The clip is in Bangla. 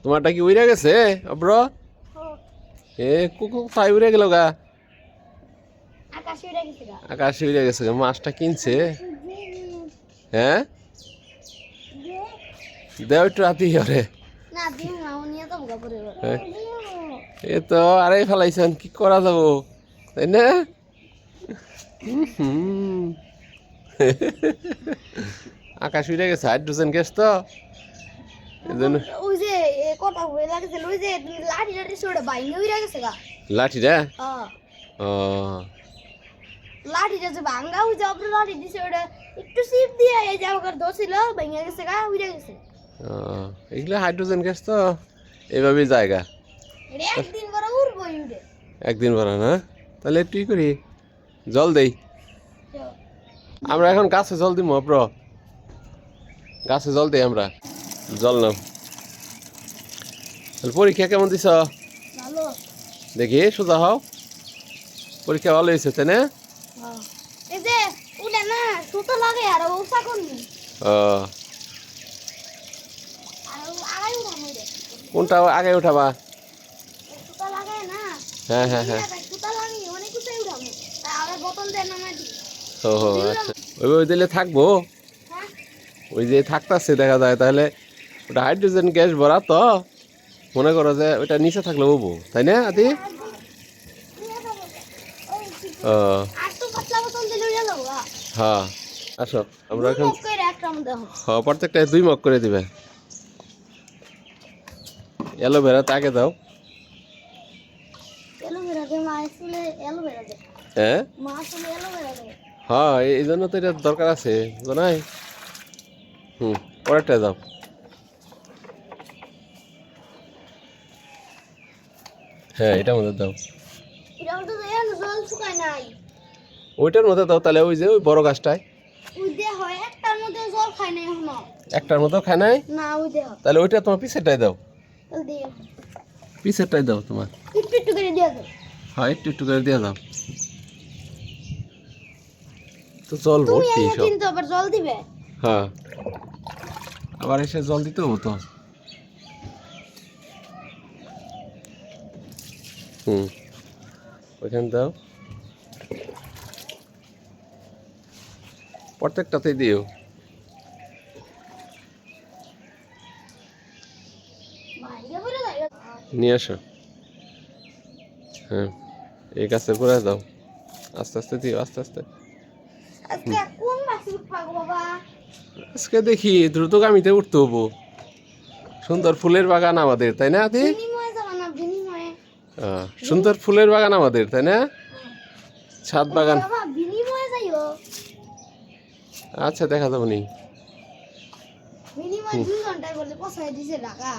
তোমারটা কি উইরা গেছে অব্র? এ কোথায় উড়ে গেল গা? আকাশে উড়ে গেছে গা। মাছটা কিনছে? হ্যাঁ, দেও একটু রাতি হরে। এ তো আরে ফেলাইছেন, কি করা যাবো, তাই না? আকাশ উড়ে গেছে, হাইড্রোজেন গ্যাস তো ওই যে কথা হয়ে লাগছে, ওই যে লাঠি লাঠি ছোড়ে বাইরে উইরা গেছে গা। লাঠিটা? ও লাঠিটা যে ভাঙা ওই যে আপনার লাঠি দিছে ওটা একটু সিপ দিয়ে এই যে আমার ধরছিল ভেঙে গেছে গা, উইরা গেছে। এগুলো হাইড্রোজেন গ্যাস তো এইভাবেই জায়গা। এটা একদিন পরে উড়বই উড়ে। একদিন ভরা না? তাহলে একটু ই করি, জল দেই। আমরা এখন গাছে জল দিব অপ্র, গাছে জল দেই আমরা, জল নাও। পরীক্ষা কেমন দিছ? ভালো। দেখি সোজা হও, পরীক্ষা ভালো হয়েছে তাই না? এই যে উড়ে না সুতো লাগে আর ওসা করনি ও আর আগাই উঠাম ওইটা। কোনটা আগে উঠাবা? সুতো লাগায় না। হ্যাঁ হ্যাঁ হ্যাঁ। সুতো লাগিয়ে অনেক উঁচাই উঠাম, আবার বোতল দেয় না মাটি। ও আচ্ছা, ওই দিলে থাকবো, হ্যাঁ ওই যে থাকতেছে দেখা যায়, তাহলে ওটা হাইড্রোজেন গ্যাস ভরা তো, মনে করো যে ওটা নিচে থাকলে হবো, তাই না আদি? ও আর তো পাতলা বোতল দিলে উড়ে যাবো। হ্যাঁ, আসো আমরা এখন। একটা মধ্যে হ্যাঁ, প্রত্যেকটা 2 মগ করে দিবে। অ্যালোভেরা তাকে দাও। অ্যালোভেরা দে, মা আসলে অ্যালোভেরা দে। হ্যাঁ মা আসলে অ্যালোভেরা দে। হ্যাঁ, এই জন্য তো এটা দরকার আছে, জানাই। পরেরটা দাও। হ্যাঁ, এটার মধ্যে দাও। এটা তো এর জল শুকায় নাই। ওইটার মধ্যে দাও, তাহলে ওই যে ওই বড় গাছটায়। ওই দেহ একটার মধ্যে জল খায় নাই এখনো। একটার মধ্যেও খায় নাই? না ওই দেহ। তাহলে ওইটা তোমার পিছেরটাই দাও, তাহলে দিয়ে পিছেরটাই দাও তোমার। একটু একটু করে দিয়ে দাও। হ্যাঁ, একটু একটু করে দিয়ে দাও। তো জল তুমি ভর্তি এই সব। কিন্তু আবার জল দিবে। হ্যাঁ, আবার এসে জল দিতে হবো তো। ওইখানে দাও, প্রত্যেকটাতেই দিও। বাইরে বলে যায়। নিয়ে আসো। হ্যাঁ, এই গাছের গোড়ায় দাও, আস্তে আস্তে দিও, আস্তে আস্তে। আজকে কোন মাছ পাগো বাবা? আজকে দেখি দ্রুতগামীতে উঠতে হবো। সুন্দর ফুলের বাগান আমাদের, তাই না আদি? বিনিময়ে যাবা না বিনিময়ে? সুন্দর ফুলের বাগান আমাদের, তাই না? ছাদ বাগান। বাবা বিনিময়ে যাইও। আচ্ছা, দেখা যাবো নি। বিনিময়ে 2 ঘন্টায় বলে পৌঁছায় দিছে ঢাকা।